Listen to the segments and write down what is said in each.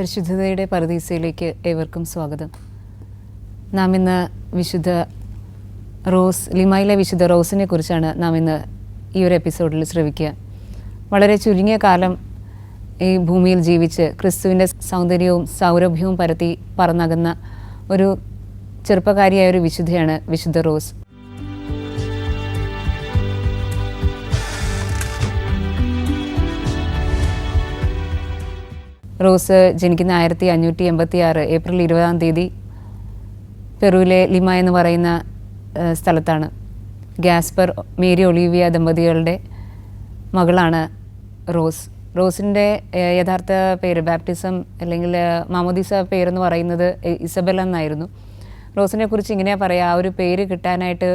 പരിശുദ്ധതയുടെ പറുദീസയിലേക്ക് ഏവർക്കും സ്വാഗതം. നാം ഇന്ന് വിശുദ്ധ റോസ്, ലിമായിലെ വിശുദ്ധ റോസിനെ കുറിച്ചാണ് നാം ഇന്ന് ഈ ഒരു എപ്പിസോഡിൽ ശ്രവിക്കുക. വളരെ ചുരുങ്ങിയ കാലം ഈ ഭൂമിയിൽ ജീവിച്ച് ക്രിസ്തുവിൻ്റെ സൗന്ദര്യവും സൗരഭ്യവും പരത്തി പറന്നകുന്ന ഒരു ചെറുപ്പക്കാരിയായ ഒരു വിശുദ്ധയാണ് വിശുദ്ധ റോസ്. റോസ് ജനിക്കുന്ന 1586 ഏപ്രിൽ 20 പെറുവിലെ ലിമ എന്ന് പറയുന്ന സ്ഥലത്താണ്. ഗാസ്പർ മേരി ഒളീവിയ ദമ്പതികളുടെ മകളാണ് റോസ്. റോസിൻ്റെ യഥാർത്ഥ പേര് ബാപ്റ്റിസം അല്ലെങ്കിൽ മാമോദീസ പേരെന്ന് പറയുന്നത് ഇസബെല്ല എന്നായിരുന്നു. റോസിനെ കുറിച്ച് ഇങ്ങനെ പറയാം, ആ ഒരു പേര് കിട്ടാനായിട്ട്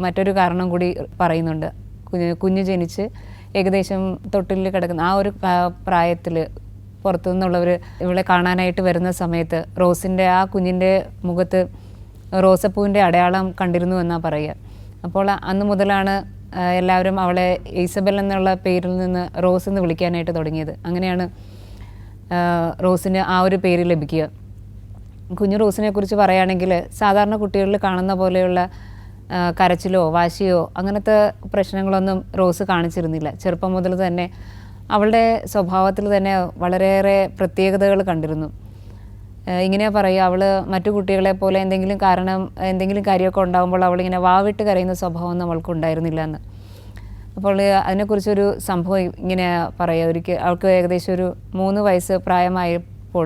മറ്റൊരു കാരണം കൂടി പറയുന്നുണ്ട്. കുഞ്ഞ് ജനിച്ച് ഏകദേശം തൊട്ടിൽ കിടക്കുന്ന ആ ഒരു പ്രായത്തിൽ പുറത്തു നിന്നുള്ളവർ ഇവളെ കാണാനായിട്ട് വരുന്ന സമയത്ത് റോസിൻ്റെ ആ കുഞ്ഞിൻ്റെ മുഖത്ത് റോസപ്പൂവിൻ്റെ അടയാളം കണ്ടിരുന്നു എന്നാണ് പറയുക. അപ്പോൾ അന്ന് മുതലാണ് എല്ലാവരും അവളെ ഇസബെൽ എന്നുള്ള പേരിൽ നിന്ന് റോസ് എന്ന് വിളിക്കാനായിട്ട് തുടങ്ങിയത്. അങ്ങനെയാണ് റോസിന് ആ ഒരു പേര് ലഭിക്കുക. കുഞ്ഞു റോസിനെ കുറിച്ച് പറയുകയാണെങ്കിൽ സാധാരണ കുട്ടികളിൽ കാണുന്ന പോലെയുള്ള കരച്ചിലോ വാശിയോ അങ്ങനത്തെ പ്രശ്നങ്ങളൊന്നും റോസ് കാണിച്ചിരുന്നില്ല. ചെറുപ്പം മുതൽ തന്നെ അവളുടെ സ്വഭാവത്തിൽ തന്നെ വളരെയേറെ പ്രത്യേകതകൾ കണ്ടിരുന്നു. ഇങ്ങനെ പറയുക, അവൾ മറ്റു കുട്ടികളെ പോലെ എന്തെങ്കിലും കാര്യമൊക്കെ ഉണ്ടാകുമ്പോൾ അവളിങ്ങനെ വാവിട്ട് കരയുന്ന സ്വഭാവമൊന്നും അവൾക്കുണ്ടായിരുന്നില്ല എന്ന്. അപ്പോൾ അതിനെക്കുറിച്ചൊരു സംഭവം ഇങ്ങനെ പറയുക. അവൾക്ക് ഏകദേശം ഒരു 3 വയസ്സ് പ്രായമായപ്പോൾ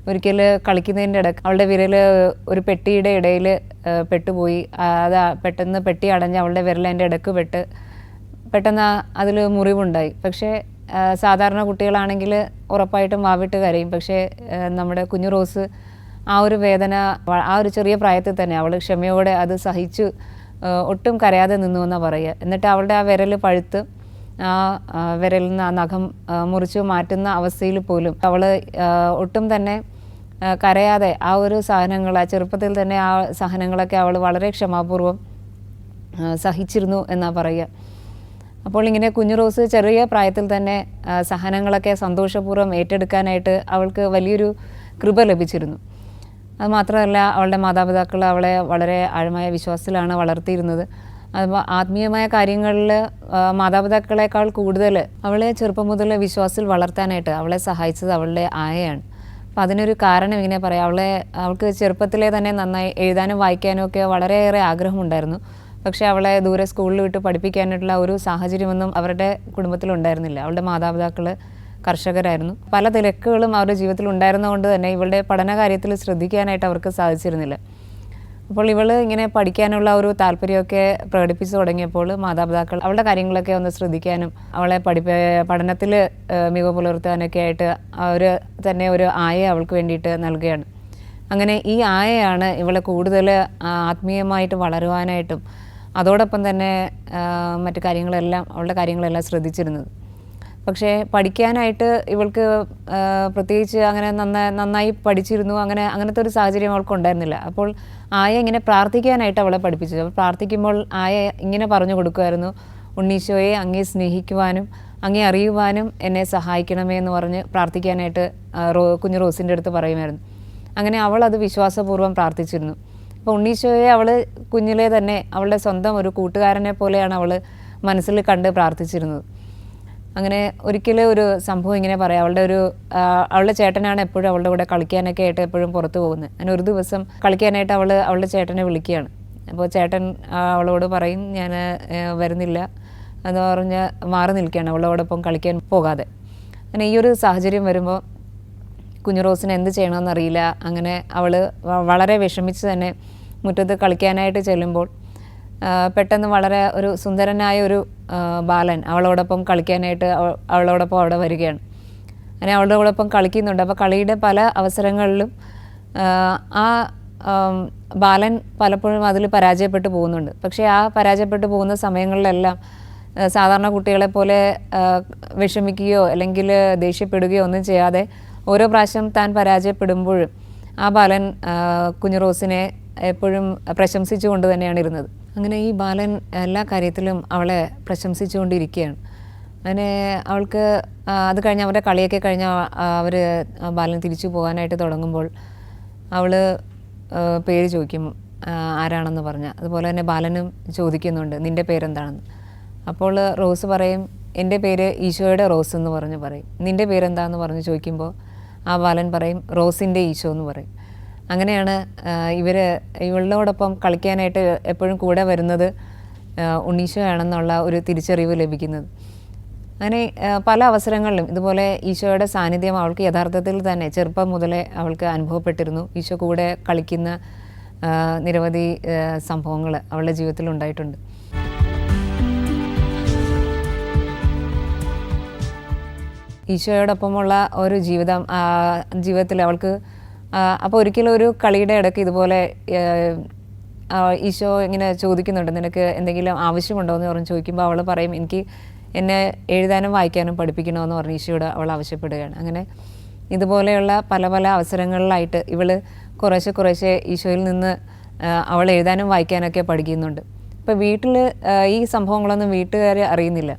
ഒരിക്കൽ കളിക്കുന്നതിൻ്റെ ഇടയ്ക്ക് അവളുടെ വിരൽ ഒരു പെട്ടിയുടെ ഇടയിൽ പെട്ടുപോയി. അത് പെട്ടെന്ന് പെട്ടി അടഞ്ഞ് അവളുടെ വിരൽ അതിൻ്റെ ഇടയ്ക്ക് പെട്ടെന്ന് അതിൽ മുറിവുണ്ടായി. പക്ഷേ സാധാരണ കുട്ടികളാണെങ്കിൽ ഉറപ്പായിട്ടും വാവിട്ട് കരയും. പക്ഷേ നമ്മുടെ കുഞ്ഞു റോസ് ആ ഒരു വേദന ആ ഒരു ചെറിയ പ്രായത്തിൽ തന്നെ അവൾ ക്ഷമയോടെ അത് സഹിച്ചു ഒട്ടും കരയാതെ നിന്നു എന്നാണ് പറയുക. എന്നിട്ട് അവളുടെ ആ വിരൽ പഴുത്ത് ആ വിരലിൽ നിന്ന് ആ നഖം മുറിച്ച് മാറ്റുന്ന അവസ്ഥയിൽ പോലും അവൾ ഒട്ടും തന്നെ കരയാതെ ആ ഒരു സഹനങ്ങൾ, ആ ചെറുപ്പത്തിൽ തന്നെ ആ സഹനങ്ങളൊക്കെ അവൾ വളരെ ക്ഷമാപൂർവ്വം സഹിച്ചിരുന്നു എന്നാണ് പറയുക. അപ്പോൾ ഇങ്ങനെ കുഞ്ഞു റോസ് ചെറിയ പ്രായത്തിൽ തന്നെ സഹനങ്ങളൊക്കെ സന്തോഷപൂർവ്വം ഏറ്റെടുക്കാനായിട്ട് അവൾക്ക് വലിയൊരു കൃപ ലഭിച്ചിരുന്നു. അതുമാത്രമല്ല, അവളുടെ മാതാപിതാക്കൾ അവളെ വളരെ ആഴമായ വിശ്വാസത്തിലാണ് വളർത്തിയിരുന്നത്. അതുപോലെ ആത്മീയമായ കാര്യങ്ങളിൽ മാതാപിതാക്കളെക്കാൾ കൂടുതൽ അവളെ ചെറുപ്പം മുതൽ വിശ്വാസത്തിൽ വളർത്താനായിട്ട് അവളെ സഹായിച്ചത് അവളുടെ ആയയാണ്. അപ്പോൾ അതിനൊരു കാരണം ഇങ്ങനെ പറയാം, അവൾക്ക് ചെറുപ്പത്തിലെ തന്നെ നന്നായി എഴുതാനും വായിക്കാനും ഒക്കെ വളരെയേറെ ആഗ്രഹമുണ്ടായിരുന്നു. പക്ഷേ അവളെ ദൂരെ സ്കൂളിൽ വിട്ട് പഠിപ്പിക്കാനായിട്ടുള്ള ഒരു സാഹചര്യമൊന്നും അവരുടെ കുടുംബത്തിലുണ്ടായിരുന്നില്ല. അവളുടെ മാതാപിതാക്കൾ കർഷകരായിരുന്നു. പല തിരക്കുകളും അവരുടെ ജീവിതത്തിൽ ഉണ്ടായിരുന്നതുകൊണ്ട് തന്നെ ഇവളുടെ പഠന കാര്യത്തിൽ ശ്രദ്ധിക്കാനായിട്ട് അവർക്ക് സാധിച്ചിരുന്നില്ല. അപ്പോൾ ഇവൾ ഇങ്ങനെ പഠിക്കാനുള്ള ഒരു താല്പര്യമൊക്കെ പ്രകടിപ്പിച്ചു തുടങ്ങിയപ്പോൾ മാതാപിതാക്കൾ അവളുടെ കാര്യങ്ങളൊക്കെ ഒന്ന് ശ്രദ്ധിക്കാനും അവളെ പഠനത്തിൽ മികവ് പുലർത്താനൊക്കെ ആയിട്ട് അവർ തന്നെ ഒരു ആയ അവൾക്ക് വേണ്ടിയിട്ട് നൽകുകയാണ്. അങ്ങനെ ഈ ആയയാണ് ഇവളെ കൂടുതൽ ആത്മീയമായിട്ട് വളരുവാനായിട്ടും അതോടൊപ്പം തന്നെ മറ്റു അവളുടെ കാര്യങ്ങളെല്ലാം ശ്രദ്ധിച്ചിരുന്നത്. പക്ഷേ പഠിക്കാനായിട്ട് ഇവൾക്ക് പ്രത്യേകിച്ച് അങ്ങനെ നന്നായി പഠിച്ചിരുന്നു, അങ്ങനത്തെ ഒരു സാഹചര്യം അവൾക്ക് ഉണ്ടായിരുന്നില്ല. അപ്പോൾ ആയ ഇങ്ങനെ പ്രാർത്ഥിക്കാനായിട്ട് അവളെ പഠിപ്പിച്ചു. അപ്പോൾ പ്രാർത്ഥിക്കുമ്പോൾ ആയ ഇങ്ങനെ പറഞ്ഞു കൊടുക്കുമായിരുന്നു, ഉണ്ണീശോയെ അങ്ങേ സ്നേഹിക്കുവാനും അങ്ങേ അറിയുവാനും എന്നെ സഹായിക്കണമേ എന്ന് പറഞ്ഞ് പ്രാർത്ഥിക്കാനായിട്ട് കുഞ്ഞു റോസിൻ്റെ അടുത്ത് പറയുമായിരുന്നു. അങ്ങനെ അവൾ അത് വിശ്വാസപൂർവ്വം പ്രാർത്ഥിച്ചിരുന്നു. അപ്പോൾ ഉണ്ണീശോയെ അവൾ കുഞ്ഞിലെ തന്നെ അവളുടെ സ്വന്തം ഒരു കൂട്ടുകാരനെ പോലെയാണ് അവൾ മനസ്സിൽ കണ്ട് പ്രാർത്ഥിച്ചിരുന്നത്. അങ്ങനെ ഒരിക്കലും ഒരു സംഭവം ഇങ്ങനെ പറയാം, അവളുടെ ചേട്ടനാണ് എപ്പോഴും അവളുടെ കൂടെ കളിക്കാനൊക്കെ ആയിട്ട് എപ്പോഴും പുറത്തു പോകുന്നത്. അങ്ങനെ ഒരു ദിവസം കളിക്കാനായിട്ട് അവളുടെ ചേട്ടനെ വിളിക്കുകയാണ്. അപ്പോൾ ചേട്ടൻ അവളോട് പറയും, ഞാൻ വരുന്നില്ല എന്ന് പറഞ്ഞ് മാറി നിൽക്കുകയാണ്, അവളോടൊപ്പം കളിക്കാൻ പോകാതെ. അങ്ങനെ ഈ ഒരു സാഹചര്യം വരുമ്പോൾ കുഞ്ഞു റോസിന് എന്ത് ചെയ്യണമെന്നറിയില്ല. അങ്ങനെ അവൾ വളരെ വിഷമിച്ച് തന്നെ മുറ്റത്ത് കളിക്കാനായിട്ട് ചെല്ലുമ്പോൾ പെട്ടെന്ന് വളരെ ഒരു സുന്ദരനായ ഒരു ബാലൻ അവളോടൊപ്പം കളിക്കാനായിട്ട് അവളോടൊപ്പം അവിടെ വരികയാണ്. അങ്ങനെ അവളോടൊപ്പം കളിക്കുന്നുണ്ട്. അപ്പോൾ കളിയുടെ പല അവസരങ്ങളിലും ആ ബാലൻ പലപ്പോഴും അതിൽ പരാജയപ്പെട്ടു പോകുന്നുണ്ട്. പക്ഷേ ആ പരാജയപ്പെട്ടു പോകുന്ന സമയങ്ങളിലെല്ലാം സാധാരണ കുട്ടികളെ പോലെ വിഷമിക്കുകയോ അല്ലെങ്കിൽ ദേഷ്യപ്പെടുകയോ ഒന്നും ചെയ്യാതെ ഓരോ പ്രാവശ്യം താൻ പരാജയപ്പെടുമ്പോഴും ആ ബാലൻ കുഞ്ഞു റോസിനെ എപ്പോഴും പ്രശംസിച്ചുകൊണ്ട് തന്നെയാണ് ഇരുന്നത്. അങ്ങനെ ഈ ബാലൻ എല്ലാ കാര്യത്തിലും അവളെ പ്രശംസിച്ചുകൊണ്ടിരിക്കുകയാണ്. അങ്ങനെ അവൾക്ക് അത് കഴിഞ്ഞ് അവരുടെ കളിയൊക്കെ കഴിഞ്ഞ് അവർ ബാലൻ തിരിച്ചു പോകാനായിട്ട് തുടങ്ങുമ്പോൾ അവൾ പേര് ചോദിക്കും ആരാണെന്ന് പറഞ്ഞാൽ. അതുപോലെ തന്നെ ബാലനും ചോദിക്കുന്നുണ്ട് നിൻ്റെ പേരെന്താണെന്ന്. അപ്പോൾ റോസ് പറയും എൻ്റെ പേര് ഈശോയുടെ റോസ് എന്ന് പറയും. നിൻ്റെ പേരെന്താണെന്ന് പറഞ്ഞ് ചോദിക്കുമ്പോൾ ആ ബാലൻ പറയും റോസിൻ്റെ ഈശോ എന്ന് പറയും. അങ്ങനെയാണ് ഇവളോടൊപ്പം കളിക്കാനായിട്ട് എപ്പോഴും കൂടെ വരുന്നത് ഉണ്ണീശോ ആണെന്നുള്ള ഒരു തിരിച്ചറിവ് ലഭിക്കുന്നത്. അങ്ങനെ പല അവസരങ്ങളിലും ഇതുപോലെ ഈശോയുടെ സാന്നിധ്യം അവൾക്ക് യഥാർത്ഥത്തിൽ തന്നെ ചെറുപ്പം മുതലേ അവൾക്ക് അനുഭവപ്പെട്ടിരുന്നു. ഈശോ കൂടെ കളിക്കുന്ന നിരവധി സംഭവങ്ങൾ അവളുടെ ജീവിതത്തിൽ ഉണ്ടായിട്ടുണ്ട്. ഈശോയോടൊപ്പമുള്ള ഒരു ജീവിതത്തിൽ അവൾക്ക് അപ്പോൾ ഒരിക്കലും ഒരു കളിയുടെ ഇടയ്ക്ക് ഇതുപോലെ ഈശോ ഇങ്ങനെ ചോദിക്കുന്നുണ്ട് നിനക്ക് എന്തെങ്കിലും ആവശ്യമുണ്ടോ എന്ന് പറഞ്ഞ് ചോദിക്കുമ്പോൾ അവൾ പറയും എനിക്ക് എന്നെ എഴുതാനും വായിക്കാനും പഠിപ്പിക്കണമെന്ന് പറഞ്ഞ് ഈശോയോട് അവൾ ആവശ്യപ്പെടുകയാണ്. അങ്ങനെ ഇതുപോലെയുള്ള പല പല അവസരങ്ങളിലായിട്ട് ഇവൾ കുറേശ്ശെ ഈശോയിൽ നിന്ന് അവൾ എഴുതാനും വായിക്കാനൊക്കെ പഠിക്കുന്നുണ്ട്. ഇപ്പോൾ വീട്ടിൽ ഈ സംഭവങ്ങളൊന്നും വീട്ടുകാർ അറിയുന്നില്ല.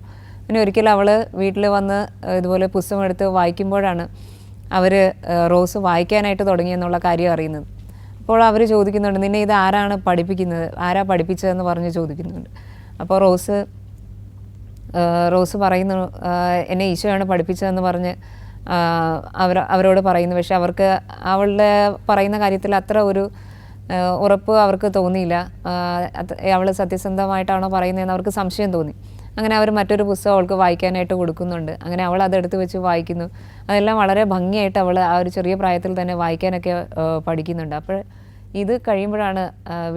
പിന്നെ ഒരിക്കലും അവൾ വീട്ടിൽ വന്ന് ഇതുപോലെ പുസ്തകം എടുത്ത് വായിക്കുമ്പോഴാണ് അവർ റോസ് വായിക്കാനായിട്ട് തുടങ്ങിയെന്നുള്ള കാര്യം അറിയുന്നത്. അപ്പോൾ അവർ ചോദിക്കുന്നുണ്ട് നിന്നെ ഇത് ആരാണ് പഠിപ്പിക്കുന്നത്, ആരാ പഠിപ്പിച്ചതെന്ന് പറഞ്ഞ് ചോദിക്കുന്നുണ്ട്. അപ്പോൾ റോസ് പറയുന്നു എന്നെ ഈശോയാണ് പഠിപ്പിച്ചതെന്ന് പറഞ്ഞ് അവരോട് പറയുന്നു. പക്ഷെ അവർക്ക് അവളുടെ പറയുന്ന കാര്യത്തിൽ അത്ര ഒരു ഉറപ്പ് അവർക്ക് തോന്നിയില്ല. അവൾ സത്യസന്ധമായിട്ടാണോ പറയുന്നതെന്ന് അവർക്ക് സംശയം തോന്നി. അങ്ങനെ അവർ മറ്റൊരു പുസ്തകം അവൾക്ക് വായിക്കാനായിട്ട് കൊടുക്കുന്നുണ്ട്. അങ്ങനെ അവൾ അതെടുത്ത് വെച്ച് വായിക്കുന്നു. അതെല്ലാം വളരെ ഭംഗിയായിട്ട് അവൾ ആ ഒരു ചെറിയ പ്രായത്തിൽ തന്നെ വായിക്കാനൊക്കെ പഠിക്കുന്നുണ്ട്. അപ്പോൾ ഇത് കഴിയുമ്പോഴാണ്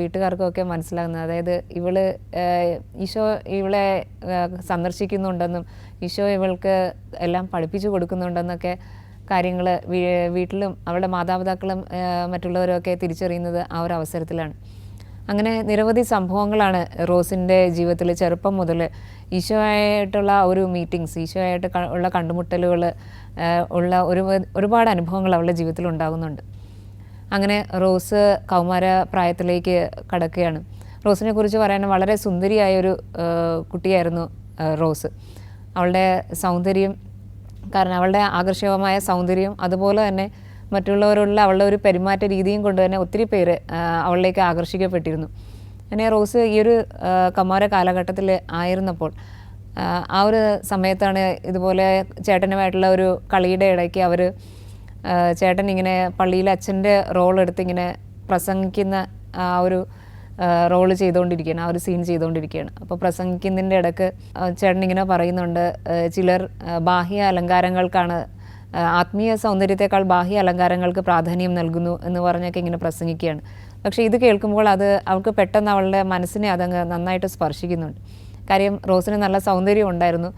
വീട്ടുകാർക്കൊക്കെ മനസ്സിലാകുന്നത്, അതായത് ഈശോ ഇവളെ സന്ദർശിക്കുന്നുണ്ടെന്നും ഈശോ ഇവൾക്ക് എല്ലാം പഠിപ്പിച്ചു കൊടുക്കുന്നുണ്ടെന്നൊക്കെ കാര്യങ്ങൾ വീട്ടിലും അവളുടെ മാതാപിതാക്കളും മറ്റുള്ളവരൊക്കെ തിരിച്ചറിയുന്നത് ആ ഒരു അവസരത്തിലാണ്. അങ്ങനെ നിരവധി സംഭവങ്ങളാണ് റോസിൻ്റെ ജീവിതത്തിൽ ചെറുപ്പം മുതൽ ഈശോയായിട്ടുള്ള ഒരു മീറ്റിങ്സ്, ഈശോയായിട്ട് ഉള്ള കണ്ടുമുട്ടലുകൾ ഉള്ള ഒരുപാട് അനുഭവങ്ങൾ അവളുടെ ജീവിതത്തിൽ ഉണ്ടാകുന്നുണ്ട്. അങ്ങനെ റോസ് കൗമാര പ്രായത്തിലേക്ക് കടക്കുകയാണ്. റോസിനെ കുറിച്ച് പറയാൻ വളരെ സുന്ദരിയായൊരു കുട്ടിയായിരുന്നു റോസ്. അവളുടെ സൗന്ദര്യം, കാരണം അവളുടെ ആകർഷകമായ സൗന്ദര്യം അതുപോലെ തന്നെ മറ്റുള്ളവരുള്ള അവളുടെ ഒരു പെരുമാറ്റ രീതിയും കൊണ്ട് തന്നെ ഒത്തിരി പേര് അവളിലേക്ക് ആകർഷിക്കപ്പെട്ടിരുന്നു. അങ്ങനെ റോസ് ഈ ഒരു കൗമാര കാലഘട്ടത്തിൽ ആയിരുന്നപ്പോൾ ആ ഒരു സമയത്താണ് ഇതുപോലെ ചേട്ടനുമായിട്ടുള്ള ഒരു കളിയുടെ ഇടയ്ക്ക് ചേട്ടൻ ഇങ്ങനെ പള്ളിയിൽ അച്ഛൻ്റെ റോൾ എടുത്ത് ഇങ്ങനെ പ്രസംഗിക്കുന്ന ആ ഒരു റോള് ചെയ്തുകൊണ്ടിരിക്കുകയാണ്, ആ ഒരു സീൻ ചെയ്തുകൊണ്ടിരിക്കുകയാണ്. അപ്പോൾ പ്രസംഗിക്കുന്നതിൻ്റെ ഇടയ്ക്ക് ചേട്ടൻ ഇങ്ങനെ പറയുന്നുണ്ട് ചിലർ ബാഹ്യ അലങ്കാരങ്ങൾക്കാണ്, ആത്മീയ സൗന്ദര്യത്തെക്കാൾ ബാഹ്യ അലങ്കാരങ്ങൾക്ക് പ്രാധാന്യം നൽകുന്നു എന്ന് പറഞ്ഞൊക്കെ ഇങ്ങനെ പ്രസംഗിക്കുകയാണ്. പക്ഷേ ഇത് കേൾക്കുമ്പോൾ അവൾക്ക് പെട്ടെന്ന് അവളുടെ മനസ്സിനെ അതങ്ങ് നന്നായിട്ട് സ്പർശിക്കുന്നുണ്ട്. കാര്യം റോസിന് നല്ല സൗന്ദര്യം ഉണ്ടായിരുന്നു.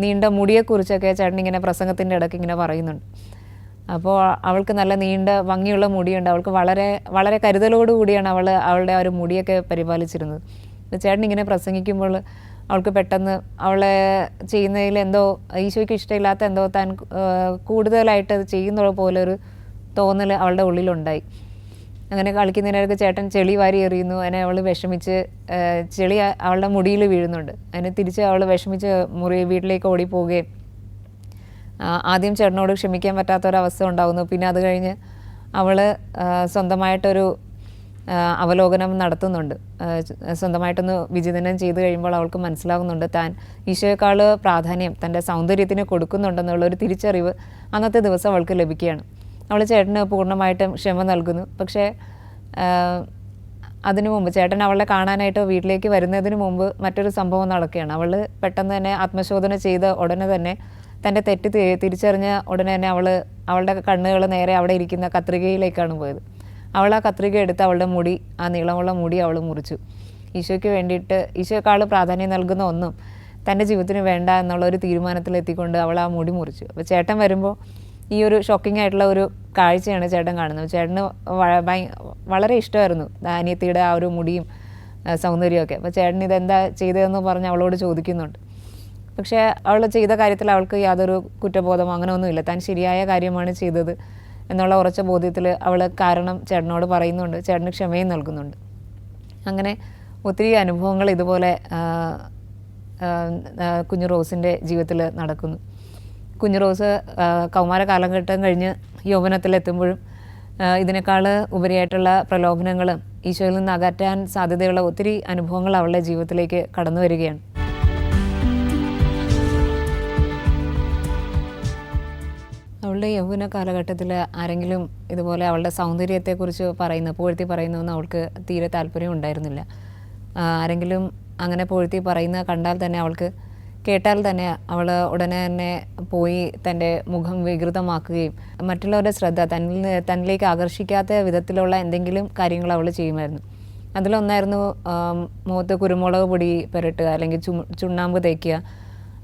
നീണ്ട മുടിയെക്കുറിച്ചൊക്കെ ചേട്ടൻ ഇങ്ങനെ പ്രസംഗത്തിൻ്റെ ഇടയ്ക്ക് ഇങ്ങനെ പറയുന്നുണ്ട്. അപ്പോൾ അവൾക്ക് നല്ല നീണ്ട ഭംഗിയുള്ള മുടിയുണ്ട്. അവൾക്ക് വളരെ വളരെ കരുതലോടുകൂടിയാണ് അവളുടെ ആ ഒരു മുടിയൊക്കെ പരിപാലിച്ചിരുന്നത്. ചേട്ടൻ ഇങ്ങനെ പ്രസംഗിക്കുമ്പോൾ അവൾക്ക് പെട്ടെന്ന് അവളെ ചെയ്യുന്നതിൽ എന്തോ ഈശോയ്ക്ക് ഇഷ്ടമില്ലാത്ത എന്തോ താൻ കൂടുതലായിട്ട് ചെയ്യുന്ന പോലൊരു തോന്നൽ അവളുടെ ഉള്ളിലുണ്ടായി. അങ്ങനെ കളിക്കുന്നതിനിടയ്ക്ക് ചേട്ടൻ ചെളി വാരി എറിയുന്നു. അതിനെ അവൾ വിഷമിച്ച് ചെളി അവളുടെ മുടിയിൽ വീഴുന്നുണ്ട്. അതിനെ തിരിച്ച് അവൾ വിഷമിച്ച് വീട്ടിലേക്ക് ഓടിപ്പോവുകയും ആദ്യം ചേട്ടനോട് ക്ഷമിക്കാൻ പറ്റാത്തൊരവസ്ഥ ഉണ്ടാകുന്നു. പിന്നെ അത് കഴിഞ്ഞ് അവൾ സ്വന്തമായിട്ടൊരു അവലോകനം നടത്തുന്നുണ്ട്. സ്വന്തമായിട്ടൊന്ന് വിചിന്തനം ചെയ്ത് കഴിയുമ്പോൾ അവൾക്ക് മനസ്സിലാകുന്നുണ്ട് താൻ ഈശോയേക്കാൾ പ്രാധാന്യം തൻ്റെ സൗന്ദര്യത്തിന് കൊടുക്കുന്നുണ്ടെന്നുള്ളൊരു തിരിച്ചറിവ് അന്നത്തെ ദിവസം അവൾക്ക് ലഭിക്കുകയാണ്. അവൾ ചേട്ടന് പൂർണ്ണമായിട്ടും ക്ഷമ നൽകുന്നു. പക്ഷേ അതിനു മുമ്പ് ചേട്ടൻ അവളെ കാണാനായിട്ട് വീട്ടിലേക്ക് വരുന്നതിന് മുമ്പ് മറ്റൊരു സംഭവം നടക്കുകയാണ്. അവൾ പെട്ടെന്ന് തന്നെ ആത്മശോധന ചെയ്ത ഉടനെ തന്നെ തൻ്റെ തെറ്റ് തിരിച്ചറിഞ്ഞ ഉടനെ തന്നെ അവളുടെ കണ്ണുകൾ നേരെ അവിടെ ഇരിക്കുന്ന കത്രികയിലേക്കാണ് പോയത്. അവൾ ആ കത്രിക എടുത്ത് അവളുടെ മുടി, ആ നീളമുള്ള മുടി അവൾ മുറിച്ചു. ഈശോയ്ക്ക് വേണ്ടിയിട്ട് ഈശോയെക്കാൾ പ്രാധാന്യം നൽകുന്ന ഒന്നും തൻ്റെ ജീവിതത്തിന് വേണ്ട എന്നുള്ള ഒരു തീരുമാനത്തിലെത്തിക്കൊണ്ട് അവൾ ആ മുടി മുറിച്ചു. അപ്പോൾ ചേട്ടൻ വരുമ്പോൾ ഈ ഒരു ഷോക്കിംഗ് ആയിട്ടുള്ള ഒരു കാഴ്ചയാണ് ചേട്ടൻ കാണുന്നത്. ചേട്ടന് വളരെ ഇഷ്ടമായിരുന്നു അനിയത്തിയുടെ ആ ഒരു മുടിയും സൗന്ദര്യമൊക്കെ. അപ്പോൾ ചേട്ടൻ ഇതെന്താ ചെയ്തതെന്ന് പറഞ്ഞ് അവളോട് ചോദിക്കുന്നുണ്ട്. പക്ഷേ അവൾ ചെയ്ത കാര്യത്തിൽ അവൾക്ക് യാതൊരു കുറ്റബോധമോ അങ്ങനെയൊന്നുമില്ല. താൻ ശരിയായ കാര്യമാണ് ചെയ്തത് എന്നുള്ള ഉറച്ച ബോധ്യത്തിൽ അവൾ കാരണം ചേട്ടനോട് പറയുന്നുണ്ട്. ചേട്ടന് ക്ഷമയും നൽകുന്നുണ്ട്. അങ്ങനെ ഒത്തിരി അനുഭവങ്ങൾ ഇതുപോലെ കുഞ്ഞു റോസിൻ്റെ ജീവിതത്തിൽ നടക്കുന്നു. കുഞ്ഞു റോസ് കൗമാര കാലഘട്ടം കഴിഞ്ഞ് യൗവനത്തിലെത്തുമ്പോഴും ഇതിനേക്കാൾ ഉപരിയായിട്ടുള്ള പ്രലോഭനങ്ങളും ഈശോയിൽ നിന്ന് അകറ്റാൻ സാധ്യതയുള്ള ഒത്തിരി അനുഭവങ്ങൾ അവളുടെ ജീവിതത്തിലേക്ക് കടന്നു വരികയാണ്. അവളുടെ യൗവന കാലഘട്ടത്തിൽ ആരെങ്കിലും ഇതുപോലെ അവളുടെ സൗന്ദര്യത്തെക്കുറിച്ച് പുകഴ്ത്തി പറയുന്നതെന്ന് അവൾക്ക് തീരെ താല്പര്യം ഉണ്ടായിരുന്നില്ല. ആരെങ്കിലും അങ്ങനെ പുകഴ്ത്തി പറയുന്നത് കണ്ടാൽ തന്നെ കേട്ടാൽ തന്നെ അവൾ ഉടനെ തന്നെ പോയി തൻ്റെ മുഖം വികൃതമാക്കുകയും മറ്റുള്ളവരുടെ ശ്രദ്ധ തന്നിലേക്ക് ആകർഷിക്കാത്ത വിധത്തിലുള്ള എന്തെങ്കിലും കാര്യങ്ങൾ അവൾ ചെയ്യുമായിരുന്നു. അതിലൊന്നായിരുന്നു മുഖത്ത് കുരുമുളക് പൊടി പുരട്ടുക, അല്ലെങ്കിൽ ചുണ്ണാമ്പ് തേക്കുക.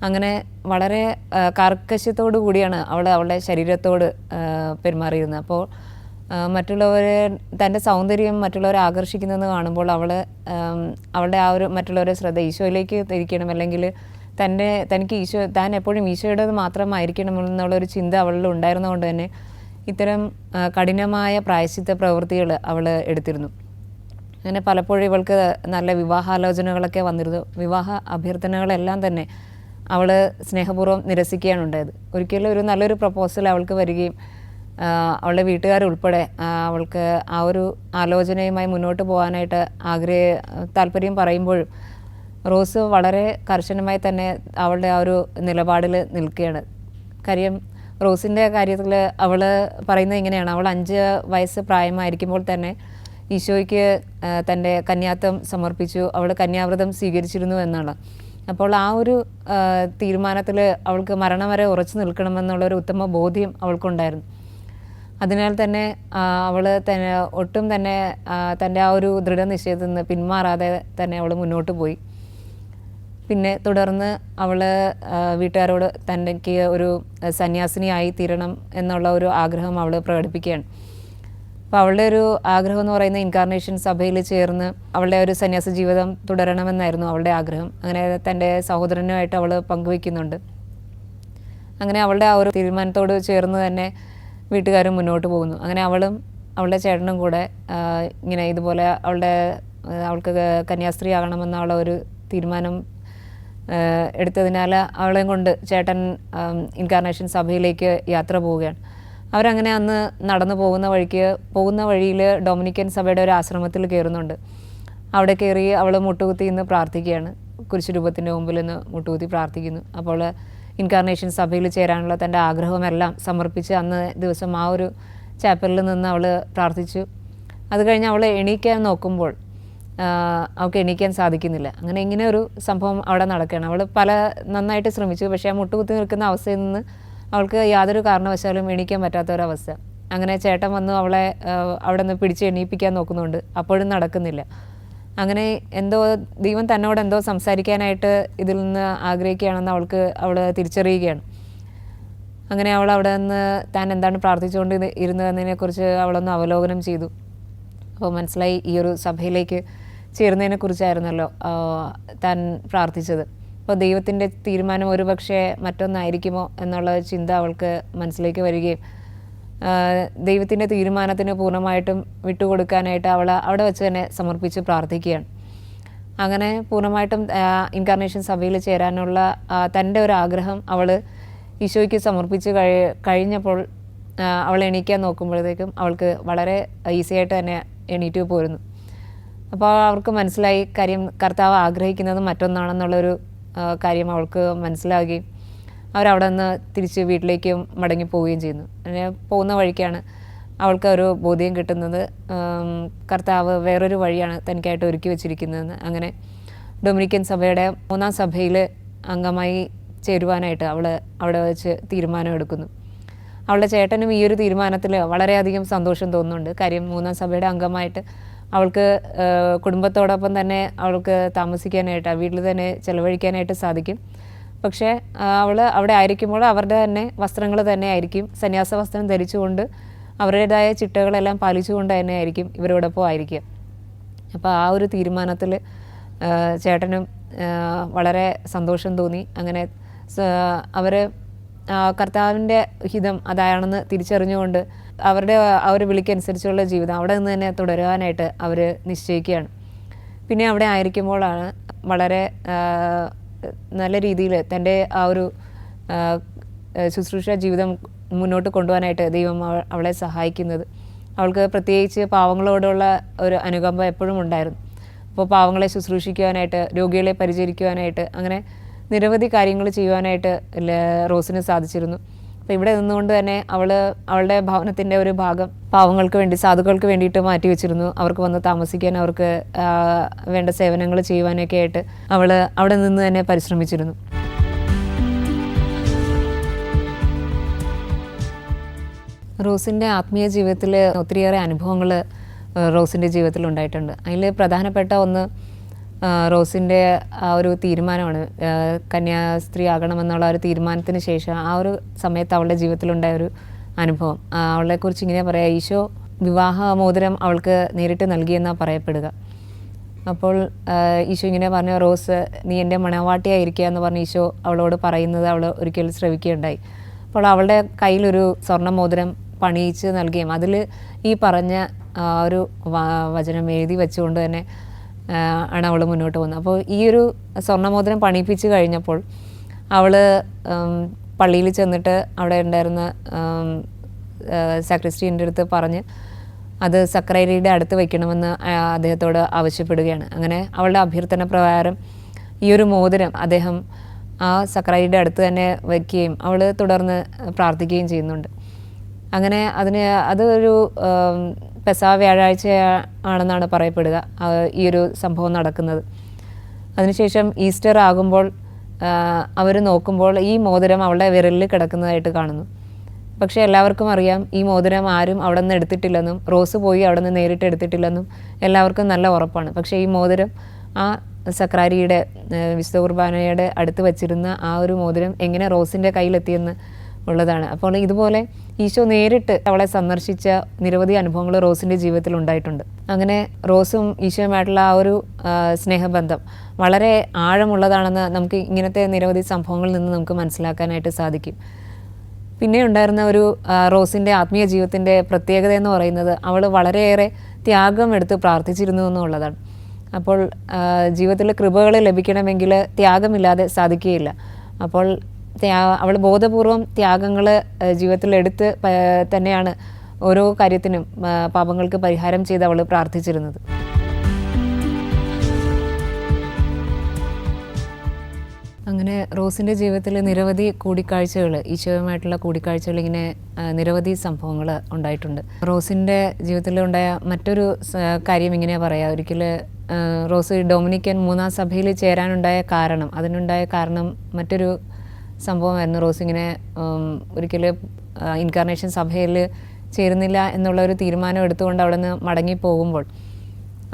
അങ്ങനെ വളരെ കർക്കശത്തോടു കൂടിയാണ് അവളുടെ ശരീരത്തോട് പെരുമാറിയിരുന്നത്. അപ്പോൾ തൻ്റെ സൗന്ദര്യം മറ്റുള്ളവരെ ആകർഷിക്കുന്നതെന്ന് കാണുമ്പോൾ അവളുടെ ആ ഒരു മറ്റുള്ളവരുടെ ശ്രദ്ധ ഈശോയിലേക്ക് തിരിക്കണം, അല്ലെങ്കിൽ തനിക്ക് താൻ എപ്പോഴും ഈശോയുടേത് മാത്രമായിരിക്കണം എന്നുള്ളൊരു ചിന്ത അവളിൽ ഉണ്ടായിരുന്നതുകൊണ്ട് തന്നെ ഇത്തരം കഠിനമായ പ്രായശ്ചിത്ത പ്രവൃത്തികൾ അവൾ എടുത്തിരുന്നു. അങ്ങനെ പലപ്പോഴും ഇവൾക്ക് നല്ല വിവാഹാലോചനകളൊക്കെ വന്നിരുന്നു. വിവാഹ അഭ്യർത്ഥനകളെല്ലാം തന്നെ അവൾ സ്നേഹപൂർവ്വം നിരസിക്കുകയാണ് ഉണ്ടായത്. ഒരിക്കലും ഒരു നല്ലൊരു പ്രപ്പോസൽ അവൾക്ക് വരികയും അവളുടെ വീട്ടുകാരുൾപ്പെടെ അവൾക്ക് ആ ഒരു ആലോചനയുമായി മുന്നോട്ട് പോകാനായിട്ട് താല്പര്യം പറയുമ്പോഴും റോസ് വളരെ കർശനമായി തന്നെ അവളുടെ ആ ഒരു നിലപാടിൽ നിൽക്കുകയാണ്. കാര്യം റോസിൻ്റെ കാര്യത്തിൽ അവൾ പറയുന്നത് ഇങ്ങനെയാണ്: അവൾ 5 വയസ്സ് പ്രായമായിരിക്കുമ്പോൾ തന്നെ ഈശോയ്ക്ക് തൻ്റെ കന്യാത്വം സമർപ്പിച്ചു, അവൾ കന്യാവ്രതം സ്വീകരിച്ചിരുന്നു എന്നാണ്. അപ്പോൾ ആ ഒരു തീരുമാനത്തിൽ അവൾക്ക് മരണം വരെ ഉറച്ചു നിൽക്കണമെന്നുള്ളൊരു ഉത്തമ ബോധ്യം അവൾക്കുണ്ടായിരുന്നു. അതിനാൽ തന്നെ അവൾ ഒട്ടും തന്നെ തൻ്റെ ആ ഒരു ദൃഢനിശ്ചയത്തിൽ നിന്ന് പിന്മാറാതെ തന്നെ അവൾ മുന്നോട്ട് പോയി. പിന്നെ തുടർന്ന് അവൾ വീട്ടുകാരോട് തനിക്ക് ഒരു സന്യാസിനിയായി തീരണം എന്നുള്ള ഒരു ആഗ്രഹം അവൾ പ്രകടിപ്പിക്കുകയാണ്. അപ്പോൾ അവളുടെ ഒരു ആഗ്രഹം എന്ന് പറയുന്നത് ഇൻകാർണേഷൻ സഭയിൽ ചേർന്ന് അവളുടെ ഒരു സന്യാസ ജീവിതം തുടരണമെന്നായിരുന്നു അവളുടെ ആഗ്രഹം. അങ്ങനെ തൻ്റെ സഹോദരനുമായിട്ട് അവൾ പങ്കുവയ്ക്കുന്നുണ്ട്. അങ്ങനെ അവളുടെ ആ ഒരു തീരുമാനത്തോട് ചേർന്ന് തന്നെ വീട്ടുകാരും മുന്നോട്ട് പോകുന്നു. അങ്ങനെ അവളും അവളുടെ ചേട്ടനും കൂടെ ഇങ്ങനെ ഇതുപോലെ അവൾക്ക് കന്യാസ്ത്രീ ആകണമെന്നുള്ള ഒരു തീരുമാനം എടുത്തതിനാൽ അവളെയും കൊണ്ട് ചേട്ടൻ ഇൻകാർണേഷൻ സഭയിലേക്ക് യാത്ര പോവുകയാണ്. അവരങ്ങനെ അന്ന് നടന്നു പോകുന്ന വഴിയിൽ ഡൊമിനിക്കൻ സഭയുടെ ഒരു ആശ്രമത്തിൽ കയറുന്നുണ്ട്. അവിടെ കയറി അവൾ മുട്ടുകുത്തി ഇന്ന് പ്രാർത്ഥിക്കുകയാണ്. കുരിശുരൂപത്തിൻ്റെ മുമ്പിൽ നിന്ന് മുട്ടുകുത്തി പ്രാർത്ഥിക്കുന്നു. അപ്പോൾ ഇൻകാർണേഷൻ സഭയിൽ ചേരാനുള്ള തൻ്റെ ആഗ്രഹമെല്ലാം സമർപ്പിച്ച് അന്ന് ദിവസം ആ ഒരു ചാപ്പലിൽ നിന്ന് അവൾ പ്രാർത്ഥിച്ചു. അത് കഴിഞ്ഞ് അവൾ എണീക്കാൻ നോക്കുമ്പോൾ അവൾക്ക് എണീക്കാൻ സാധിക്കുന്നില്ല. അങ്ങനെ ഇങ്ങനെ ഒരു സംഭവം അവിടെ നടക്കുകയാണ്. അവൾ നന്നായിട്ട് ശ്രമിച്ചു, പക്ഷേ ആ മുട്ടുകുത്തി നിൽക്കുന്ന അവസ്ഥയിൽ നിന്ന് അവൾക്ക് യാതൊരു കാരണവശാലും എണീക്കാൻ പറ്റാത്തൊരവസ്ഥ. അങ്ങനെ ചേട്ടൻ വന്ന് അവളെ അവിടെ നിന്ന് പിടിച്ച് എണീപ്പിക്കാൻ നോക്കുന്നുണ്ട്. അപ്പോഴും നടക്കുന്നില്ല. അങ്ങനെ ദൈവം തന്നോട് എന്തോ സംസാരിക്കാനായിട്ട് ഇതിൽ നിന്ന് ആഗ്രഹിക്കുകയാണെന്ന് അവൾ തിരിച്ചറിയുകയാണ്. അങ്ങനെ അവൾ അവിടെ നിന്ന് താൻ എന്താണ് പ്രാർത്ഥിച്ചുകൊണ്ട് ഇരുന്നതിനെക്കുറിച്ച് അവളൊന്ന് അവലോകനം ചെയ്തു. അപ്പോൾ മനസ്സിലായി, ഈ ഒരു സഭയിലേക്ക് ചേരുന്നതിനെക്കുറിച്ചായിരുന്നല്ലോ താൻ പ്രാർത്ഥിച്ചത്. അപ്പോൾ ദൈവത്തിൻ്റെ തീരുമാനം ഒരുപക്ഷെ മറ്റൊന്നായിരിക്കുമോ എന്നുള്ള ചിന്ത അവൾക്ക് മനസ്സിലേക്ക് വരികയും ദൈവത്തിൻ്റെ തീരുമാനത്തിന് പൂർണ്ണമായിട്ടും വിട്ടുകൊടുക്കാനായിട്ട് അവൾ അവിടെ വെച്ച് തന്നെ സമർപ്പിച്ച് പ്രാർത്ഥിക്കുകയാണ്. അങ്ങനെ പൂർണ്ണമായിട്ടും ഇൻകാർണേഷൻ സഭയിൽ ചേരാനുള്ള തൻ്റെ ഒരു ആഗ്രഹം അവൾ ഈശോയ്ക്ക് സമർപ്പിച്ച് കഴിഞ്ഞപ്പോൾ അവൾ എണീക്കാൻ നോക്കുമ്പോഴത്തേക്കും അവൾക്ക് വളരെ ഈസിയായിട്ട് തന്നെ എണീറ്റ് പോരുന്നു. അപ്പോൾ അവർക്ക് മനസ്സിലായി കാര്യം കർത്താവ് ആഗ്രഹിക്കുന്നത് മറ്റൊന്നാണെന്നുള്ളൊരു കാര്യം അവൾക്ക് മനസ്സിലാവുകയും അവരവിടെ നിന്ന് തിരിച്ച് വീട്ടിലേക്ക് മടങ്ങി പോവുകയും ചെയ്യുന്നു. അങ്ങനെ പോകുന്ന വഴിക്കാണ് അവൾക്ക് ഒരു ബോധ്യം കിട്ടുന്നത്, കർത്താവ് വേറൊരു വഴിയാണ് തനിക്കായിട്ട് ഒരുക്കി വെച്ചിരിക്കുന്നതെന്ന്. അങ്ങനെ ഡൊമിനിക്കൻ സഭയുടെ 3-ാം സഭയിൽ അംഗമായി ചേരുവാനായിട്ട് അവൾ അവിടെ വെച്ച് തീരുമാനമെടുക്കുന്നു. അവളുടെ ചേട്ടനും ഈ ഒരു തീരുമാനത്തിൽ വളരെയധികം സന്തോഷം തോന്നുന്നുണ്ട്. കാര്യം 3-ാം സഭയുടെ അംഗമായിട്ട് അവൾക്ക് കുടുംബത്തോടൊപ്പം തന്നെ അവൾക്ക് താമസിക്കാനായിട്ട് വീട്ടിൽ തന്നെ ചിലവഴിക്കാനായിട്ട് സാധിക്കും. പക്ഷേ അവൾ അവിടെ ആയിരിക്കുമ്പോൾ അവരുടെ തന്നെ വസ്ത്രങ്ങൾ തന്നെ ആയിരിക്കും, സന്യാസ വസ്ത്രം ധരിച്ചുകൊണ്ട് അവരുടേതായ ചിട്ടകളെല്ലാം പാലിച്ചുകൊണ്ട് തന്നെ ആയിരിക്കും ഇവരോടൊപ്പം ആയിരിക്കുക. അപ്പോൾ ആ ഒരു തീരുമാനത്തിൽ ചേട്ടനും വളരെ സന്തോഷം തോന്നി. അങ്ങനെ അവർ കർത്താവിൻ്റെ ഹിതം അതാണെന്ന് തിരിച്ചറിഞ്ഞുകൊണ്ട് അവരുടെ ആ ഒരു വിളിക്കനുസരിച്ചുള്ള ജീവിതം അവിടെ നിന്ന് തന്നെ തുടരുവാനായിട്ട് അവർ നിശ്ചയിക്കുകയാണ്. പിന്നെ അവിടെ ആയിരിക്കുമ്പോഴാണ് വളരെ നല്ല രീതിയിൽ തൻ്റെ ആ ഒരു ശുശ്രൂഷ ജീവിതം മുന്നോട്ട് കൊണ്ടുപോകാനായിട്ട് ദൈവം അവളെ സഹായിക്കുന്നത്. അവൾക്ക് പ്രത്യേകിച്ച് പാവങ്ങളോടുള്ള ഒരു അനുകമ്പ എപ്പോഴും ഉണ്ടായിരുന്നു. അപ്പോൾ പാവങ്ങളെ ശുശ്രൂഷിക്കുവാനായിട്ട്, രോഗികളെ പരിചരിക്കുവാനായിട്ട്, അങ്ങനെ നിരവധി കാര്യങ്ങൾ ചെയ്യുവാനായിട്ട് റോസിന് സാധിച്ചിരുന്നു. അപ്പോൾ ഇവിടെ നിന്നുകൊണ്ട് തന്നെ അവളുടെ ഭവനത്തിൻ്റെ ഒരു ഭാഗം പാവങ്ങൾക്ക് വേണ്ടി, സാധുക്കൾക്ക് വേണ്ടിയിട്ട് മാറ്റി വെച്ചിരുന്നു. അവർക്ക് വന്ന് താമസിക്കാൻ, അവർക്ക് വേണ്ട സേവനങ്ങൾ ചെയ്യുവാനൊക്കെ ആയിട്ട് അവൾ അവിടെ നിന്ന് തന്നെ പരിശ്രമിച്ചിരുന്നു. റോസിൻ്റെ ആത്മീയ ജീവിതത്തിൽ ഒത്തിരിയേറെ അനുഭവങ്ങൾ റോസിൻ്റെ ജീവിതത്തിൽ ഉണ്ടായിട്ടുണ്ട്. അതിൽ പ്രധാനപ്പെട്ട ഒന്ന് റോസിൻ്റെ ആ ഒരു തീരുമാനമാണ്. കന്യാസ്ത്രീ ആകണമെന്നുള്ള ഒരു തീരുമാനത്തിന് ശേഷം ആ ഒരു സമയത്ത് അവളുടെ ജീവിതത്തിലുണ്ടായ ഒരു അനുഭവം. അവളെക്കുറിച്ച് ഇങ്ങനെ പറയാം, ഈശോ വിവാഹ മോതിരം അവൾക്ക് നേരിട്ട് നൽകിയെന്നാണ് പറയപ്പെടുക. അപ്പോൾ ഈശോ ഇങ്ങനെ പറഞ്ഞു, റോസ് നീ എൻ്റെ മണവാട്ടിയായിരിക്കുക എന്ന് പറഞ്ഞ് ഈശോ അവളോട് പറയുന്നത് അവൾ ഒരിക്കൽ ശ്രവിക്കുകയുണ്ടായി. അപ്പോൾ അവളുടെ കയ്യിലൊരു സ്വർണ്ണ മോതിരം പണിയിച്ച് നൽകുകയും അതിൽ ഈ പറഞ്ഞ ഒരു വചനം എഴുതി വെച്ചുകൊണ്ട് തന്നെ ആണ് അവൾ മുന്നോട്ട് പോകുന്നത്. അപ്പോൾ ഈ ഒരു സ്വർണ്ണമോതിരം പണിയിപ്പിച്ച് കഴിഞ്ഞപ്പോൾ അവൾ പള്ളിയിൽ ചെന്നിട്ട് അവിടെ ഉണ്ടായിരുന്ന സാക്രിസ്റ്റീൻ്റെ അടുത്ത് പറഞ്ഞ് അത് സക്രൈരിയുടെ അടുത്ത് വയ്ക്കണമെന്ന് അദ്ദേഹത്തോട് ആവശ്യപ്പെടുകയാണ്. അങ്ങനെ അവളുടെ അഭ്യർത്ഥന പ്രകാരം ഈ ഒരു മോതിരം അദ്ദേഹം ആ സക്രൈരിയുടെ അടുത്ത് തന്നെ വയ്ക്കുകയും അവൾ തുടർന്ന് പ്രാർത്ഥിക്കുകയും ചെയ്യുന്നുണ്ട്. അങ്ങനെ അതൊരു പെസഹ വ്യാഴാഴ്ച ആണെന്നാണ് പറയപ്പെടുക ഈ ഒരു സംഭവം നടക്കുന്നത്. അതിനുശേഷം ഈസ്റ്റർ ആകുമ്പോൾ അവർ നോക്കുമ്പോൾ ഈ മോതിരം അവളുടെ വിരലിൽ കിടക്കുന്നതായിട്ട് കാണുന്നു. പക്ഷേ എല്ലാവർക്കും അറിയാം ഈ മോതിരം ആരും അവിടെ നിന്ന് എടുത്തിട്ടില്ലെന്നും റോസ് പോയി അവിടെ നിന്ന് നേരിട്ട് എടുത്തിട്ടില്ലെന്നും എല്ലാവർക്കും നല്ല ഉറപ്പാണ്. പക്ഷേ ഈ മോതിരം ആ സക്രാരിയുടെ വിശുദ്ധ കുർബാനയുടെ അടുത്ത് വച്ചിരുന്ന ആ ഒരു മോതിരം എങ്ങനെ റോസിൻ്റെ കയ്യിലെത്തിയെന്ന് ഉള്ളതാണ്. അപ്പോൾ ഇതുപോലെ ഈശോ നേരിട്ട് അവളെ സന്ദർശിച്ച നിരവധി അനുഭവങ്ങൾ റോസിൻ്റെ ജീവിതത്തിൽ ഉണ്ടായിട്ടുണ്ട്. അങ്ങനെ റോസും ഈശോയുമായിട്ടുള്ള ആ ഒരു സ്നേഹബന്ധം വളരെ ആഴമുള്ളതാണെന്ന് നമുക്ക് ഇങ്ങനത്തെ നിരവധി സംഭവങ്ങളിൽ നിന്ന് നമുക്ക് മനസ്സിലാക്കാനായിട്ട് സാധിക്കും. പിന്നെ ഉണ്ടായിരുന്ന ഒരു റോസിൻ്റെ ആത്മീയ ജീവിതത്തിൻ്റെ പ്രത്യേകത എന്ന് പറയുന്നത് അവൾ വളരെയേറെ ത്യാഗം എടുത്ത് പ്രാർത്ഥിച്ചിരുന്നു എന്നുള്ളതാണ്. അപ്പോൾ ജീവിതത്തിൽ കൃപകൾ ലഭിക്കണമെങ്കിൽ ത്യാഗമില്ലാതെ സാധിക്കുകയില്ല. അപ്പോൾ അവൾ ബോധപൂർവം ത്യാഗങ്ങൾ ജീവിതത്തിൽ എടുത്ത് തന്നെയാണ് ഓരോ കാര്യത്തിനും പാപങ്ങൾക്ക് പരിഹാരം ചെയ്ത് അവൾ പ്രാർത്ഥിച്ചിരുന്നത്. അങ്ങനെ റോസിൻ്റെ ജീവിതത്തിൽ നിരവധി കൂടിക്കാഴ്ചകൾ, ഈശോയുമായിട്ടുള്ള കൂടിക്കാഴ്ചകൾ, ഇങ്ങനെ നിരവധി സംഭവങ്ങൾ ഉണ്ടായിട്ടുണ്ട്. റോസിൻ്റെ ജീവിതത്തിലുണ്ടായ മറ്റൊരു കാര്യം ഇങ്ങനെയാണ് പറയുക. ഒരിക്കൽ റോസ് ഡൊമിനിക്കൻ മൂന്നാം സഭയിൽ ചേരാനുണ്ടായ കാരണം മറ്റൊരു സംഭവമായിരുന്നു. റോസ് ഇങ്ങനെ ഒരിക്കൽ ഇൻകാർണേഷൻ സഭയിൽ ചേരുന്നില്ല എന്നുള്ള ഒരു തീരുമാനം എടുത്തുകൊണ്ട് അവിടെ നിന്ന് മടങ്ങിപ്പോകുമ്പോൾ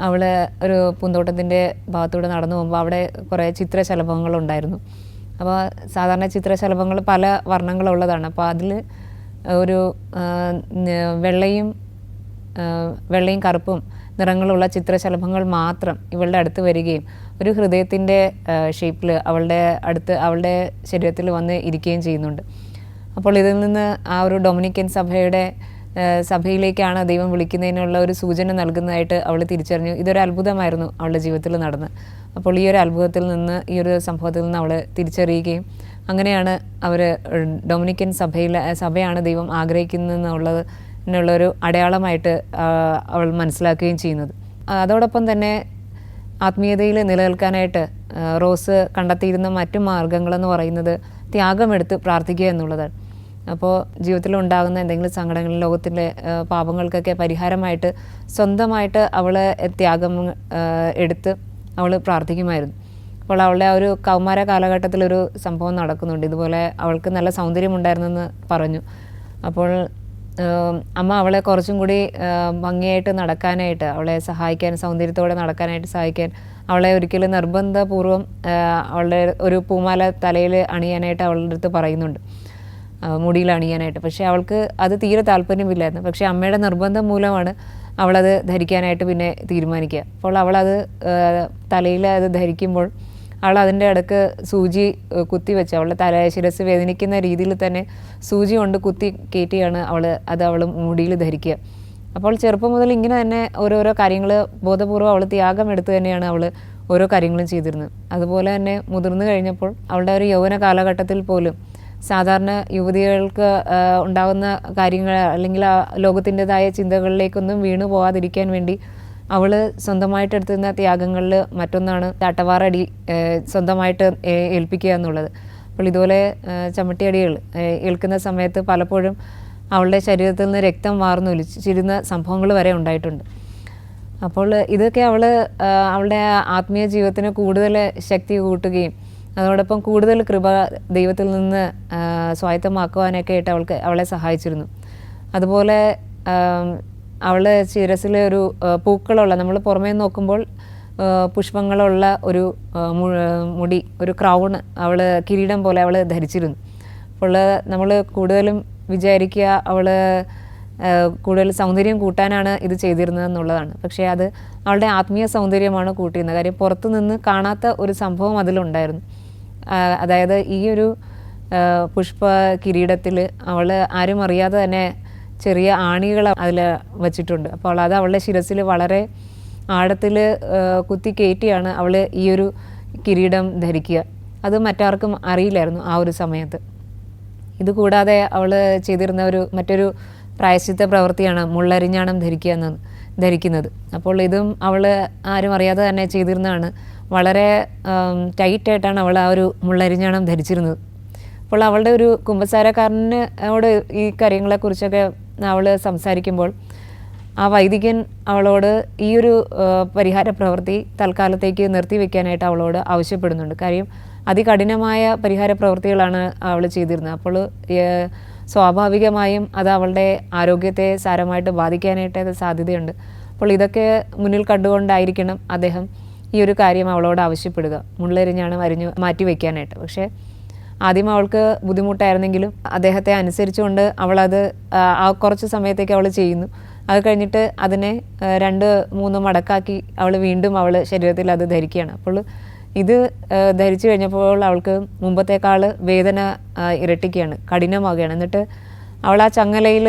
അവൾ ഒരു പൂന്തോട്ടത്തിൻ്റെ ഭാഗത്തൂടെ നടന്നു പോകുമ്പോൾ അവിടെ കുറേ ചിത്രശലഭങ്ങളുണ്ടായിരുന്നു. അപ്പോൾ സാധാരണ ചിത്രശലഭങ്ങൾ പല വർണ്ണങ്ങളുള്ളതാണ്. അപ്പോൾ അതിൽ ഒരു വെള്ളയും കറുപ്പും നിറങ്ങളുള്ള ചിത്രശലഭങ്ങൾ മാത്രം ഇവളുടെ അടുത്ത് വരികയും ഒരു ഹൃദയത്തിൻ്റെ ഷേപ്പിൽ അവളുടെ ശരീരത്തിൽ വന്ന് ഇരിക്കുകയും ചെയ്യുന്നുണ്ട്. അപ്പോൾ ഇതിൽ നിന്ന് ആ ഒരു ഡൊമിനിക്കൻ സഭയിലേക്കാണ് ദൈവം വിളിക്കുന്നതിനുള്ള ഒരു സൂചന നൽകുന്നതായിട്ട് അവൾ തിരിച്ചറിഞ്ഞു. ഇതൊരു അത്ഭുതമായിരുന്നു അവളുടെ ജീവിതത്തിൽ നടന്ന്. അപ്പോൾ ഈ ഒരു അത്ഭുതത്തിൽ നിന്ന്, ഈ ഒരു സംഭവത്തിൽ നിന്ന് അവൾ തിരിച്ചറിയുകയും അങ്ങനെയാണ് അവർ ഡൊമിനിക്കൻ സഭയാണ് ദൈവം ആഗ്രഹിക്കുന്നതെന്നുള്ളൊരു അടയാളമായിട്ട് അവൾ മനസ്സിലാക്കുകയും ചെയ്യുന്നത്. അതോടൊപ്പം തന്നെ ആത്മീയതയിൽ നിലനിൽക്കാനായിട്ട് റോസ് കണ്ടെത്തിയിരുന്ന മറ്റു മാർഗങ്ങളെന്ന് പറയുന്നത് ത്യാഗമെടുത്ത് പ്രാർത്ഥിക്കുക എന്നുള്ളതാണ്. അപ്പോൾ ജീവിതത്തിലുണ്ടാകുന്ന എന്തെങ്കിലും സങ്കടങ്ങൾ, ലോകത്തിലെ പാപങ്ങൾക്കൊക്കെ പരിഹാരമായിട്ട് സ്വന്തമായിട്ട് അവൾ ത്യാഗം എടുത്ത് അവൾ പ്രാർത്ഥിക്കുമായിരുന്നു. അപ്പോൾ അവളുടെ ആ ഒരു കൗമാര കാലഘട്ടത്തിലൊരു സംഭവം നടക്കുന്നുണ്ട്. ഇതുപോലെ അവൾക്ക് നല്ല സൗന്ദര്യമുണ്ടായിരുന്നെന്ന് പറഞ്ഞു. അപ്പോൾ അമ്മ അവളെ കുറച്ചും കൂടി ഭംഗിയായിട്ട് നടക്കാനായിട്ട്, അവളെ സഹായിക്കാൻ, സൗന്ദര്യത്തോടെ നടക്കാനായിട്ട് സഹായിക്കാൻ അവളെ ഒരിക്കലും നിർബന്ധപൂർവ്വം അവളുടെ ഒരു പൂമാല തലയിൽ അണിയാനായിട്ട് അവളുടെ അടുത്ത് പറയുന്നുണ്ട്, മുടിയിൽ അണിയാനായിട്ട്. പക്ഷേ അവൾക്ക് അത് തീരെ താല്പര്യമില്ലായിരുന്നു. പക്ഷേ അമ്മയുടെ നിർബന്ധം മൂലമാണ് അവളത് ധരിക്കാനായിട്ട് പിന്നെ തീരുമാനിക്കുക. അപ്പോൾ അവളത് തലയിൽ അത് ധരിക്കുമ്പോൾ അവൾ അതിൻ്റെ ഇടയ്ക്ക് സൂചി കുത്തിവെച്ച്, അവളുടെ ശിരസ് വേദനിക്കുന്ന രീതിയിൽ തന്നെ സൂചി കൊണ്ട് കുത്തി കയറ്റിയാണ് അവൾ മുടിയിൽ അപ്പോൾ ചെറുപ്പം മുതൽ ഇങ്ങനെ തന്നെ ഓരോരോ കാര്യങ്ങൾ ബോധപൂർവ്വം അവൾ ത്യാഗം എടുത്ത് തന്നെയാണ് അവൾ ഓരോ കാര്യങ്ങളും ചെയ്തിരുന്നത്. അതുപോലെ തന്നെ മുതിർന്നു കഴിഞ്ഞപ്പോൾ അവളുടെ ഒരു യൗവന കാലഘട്ടത്തിൽ പോലും സാധാരണ യുവതികൾക്ക് ഉണ്ടാകുന്ന കാര്യങ്ങൾ അല്ലെങ്കിൽ ആ ലോകത്തിൻ്റെതായ ചിന്തകളിലേക്കൊന്നും വീണു പോകാതിരിക്കാൻ വേണ്ടി അവൾ സ്വന്തമായിട്ട് എടുത്തിരുന്ന ത്യാഗങ്ങളിൽ മറ്റൊന്നാണ് ചാട്ടവാറടി സ്വന്തമായിട്ട് ഏൽപ്പിക്കുക എന്നുള്ളത്. അപ്പോൾ ഇതുപോലെ ചമ്മട്ടിയടികൾ ഏൽക്കുന്ന സമയത്ത് പലപ്പോഴും അവളുടെ ശരീരത്തിൽ നിന്ന് രക്തം വാർന്നൊലിച്ചിരുന്ന സംഭവങ്ങൾ വരെ ഉണ്ടായിട്ടുണ്ട്. അപ്പോൾ ഇതൊക്കെ അവളുടെ ആത്മീയ ജീവിതത്തിന് കൂടുതൽ ശക്തി കൂട്ടുകയും അതോടൊപ്പം കൂടുതൽ കൃപ ദൈവത്തിൽ നിന്ന് സ്വായത്തമാക്കുവാനൊക്കെ ആയിട്ട് അവളെ സഹായിച്ചിരുന്നു. അതുപോലെ അവൾ ശിരസിൽ ഒരു പൂക്കളുള്ള, നമ്മൾ പുറമേ നോക്കുമ്പോൾ പുഷ്പങ്ങളുള്ള ഒരു മുടി, ഒരു ക്രൗൺ, അവൾ കിരീടം പോലെ അവൾ ധരിച്ചിരുന്നു. അപ്പോൾ നമ്മൾ കൂടുതലും വിചാരിക്കുക അവൾ കൂടുതൽ സൗന്ദര്യം കൂട്ടാനാണ് ഇത് ചെയ്തിരുന്നത് എന്നുള്ളതാണ്. പക്ഷേ അത് അവളുടെ ആത്മീയ സൗന്ദര്യമാണ് കൂട്ടിയിരുന്നത്. കാര്യം പുറത്തു നിന്ന് കാണാത്ത ഒരു സംഭവം അതിലുണ്ടായിരുന്നു. അതായത് ഈ ഒരു പുഷ്പ കിരീടത്തിൽ അവൾ ആരും അറിയാതെ തന്നെ ചെറിയ ആണികൾ അതിൽ വച്ചിട്ടുണ്ട്. അപ്പോൾ അത് അവളുടെ ശിരസിൽ വളരെ ആഴത്തിൽ കുത്തി കയറ്റിയാണ് അവൾ ഈ ഒരു കിരീടം ധരിക്കുക. അത് മറ്റാർക്കും അറിയില്ലായിരുന്നു ആ ഒരു സമയത്ത്. ഇതുകൂടാതെ അവൾ ചെയ്തിരുന്ന മറ്റൊരു പ്രായശ്ചിത്ത പ്രവൃത്തിയാണ് മുള്ളരിഞ്ഞാണം ധരിക്കുന്നത്. അപ്പോൾ ഇതും അവൾ ആരും അറിയാതെ തന്നെ ചെയ്തിരുന്നതാണ്. വളരെ ടൈറ്റായിട്ടാണ് അവൾ ആ ഒരു മുള്ളരിഞ്ഞാണം ധരിച്ചിരുന്നത്. അപ്പോൾ അവളുടെ ഒരു കുമ്പസാരക്കാരനോട് ഈ കാര്യങ്ങളെക്കുറിച്ചൊക്കെ അവൾ സംസാരിക്കുമ്പോൾ ആ വൈദികൻ അവളോട് ഈ ഒരു പരിഹാര പ്രവൃത്തി തൽക്കാലത്തേക്ക് നിർത്തിവെക്കാനായിട്ട് അവളോട് ആവശ്യപ്പെടുന്നുണ്ട്. കാര്യം അതികഠിനമായ പരിഹാര പ്രവൃത്തികളാണ് അവൾ ചെയ്തിരുന്നത്. അപ്പോൾ സ്വാഭാവികമായും അത് അവളുടെ ആരോഗ്യത്തെ സാരമായിട്ട് ബാധിക്കാനായിട്ട് സാധ്യതയുണ്ട്. അപ്പോൾ ഇതൊക്കെ മുന്നിൽ കണ്ടുകൊണ്ടായിരിക്കണം അദ്ദേഹം ഈ ഒരു കാര്യം അവളോട് ആവശ്യപ്പെടുക, മുള്ളരിഞ്ഞാണ് അരിഞ്ഞ് മാറ്റി വയ്ക്കാനായിട്ട്. പക്ഷേ ആദ്യം അവൾക്ക് ബുദ്ധിമുട്ടായിരുന്നെങ്കിലും അദ്ദേഹത്തെ അനുസരിച്ചുകൊണ്ട് അവളത് കുറച്ച് സമയത്തേക്ക് അവൾ ചെയ്യുന്നു. അത് കഴിഞ്ഞിട്ട് അതിനെ 2-3 മടക്കാക്കി അവൾ വീണ്ടും ശരീരത്തിൽ അത് ധരിക്കുകയാണ്. അപ്പോൾ ഇത് ധരിച്ചു കഴിഞ്ഞപ്പോൾ അവൾക്ക് മുമ്പത്തേക്കാൾ വേദന ഇരട്ടിക്കുകയാണ്, കഠിനമാവുകയാണ്. എന്നിട്ട് അവൾ ആ ചങ്ങലയിൽ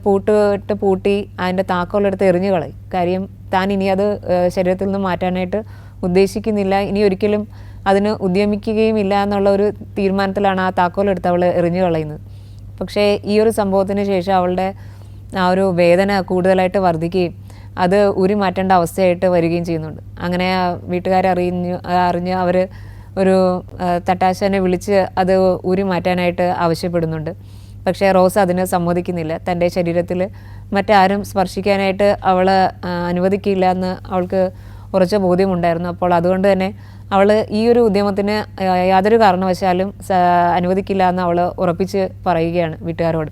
പൂട്ടി അതിൻ്റെ താക്കോലെടുത്ത് എറിഞ്ഞു കളയും. കാര്യം താൻ ഇനി അത് ശരീരത്തിൽ നിന്ന് മാറ്റാനായിട്ട് ഉദ്ദേശിക്കുന്നില്ല, ഇനി ഒരിക്കലും അതിന് ഉദ്യമിക്കുകയും ഇല്ല എന്നുള്ള ഒരു തീരുമാനത്തിലാണ് ആ താക്കോലെടുത്ത് അവൾ എറിഞ്ഞു കളയുന്നത്. പക്ഷേ ഈ ഒരു സംഭവത്തിന് ശേഷം അവളുടെ ആ ഒരു വേദന കൂടുതലായിട്ട് വർദ്ധിക്കുകയും അത് ഊരി മാറ്റേണ്ട അവസ്ഥയായിട്ട് വരികയും ചെയ്യുന്നുണ്ട്. അങ്ങനെ അറിഞ്ഞ് അവർ ഒരു തട്ടാശനെ വിളിച്ച് അത് ഊരി മാറ്റാനായിട്ട് ആവശ്യപ്പെടുന്നുണ്ട്. പക്ഷേ റോസ് അതിന് സമ്മതിക്കുന്നില്ല. തൻ്റെ ശരീരത്തിൽ മറ്റാരും സ്പർശിക്കാനായിട്ട് അവൾ അനുവദിക്കില്ല എന്ന് അവൾക്ക് ഉറച്ച ബോധ്യമുണ്ടായിരുന്നു. അപ്പോൾ അതുകൊണ്ട് തന്നെ അവൾ ഈ ഒരു ഉദ്യമത്തിന് യാതൊരു കാരണവശാലും അനുവദിക്കില്ല എന്ന് അവൾ ഉറപ്പിച്ച് പറയുകയാണ് വീട്ടുകാരോട്.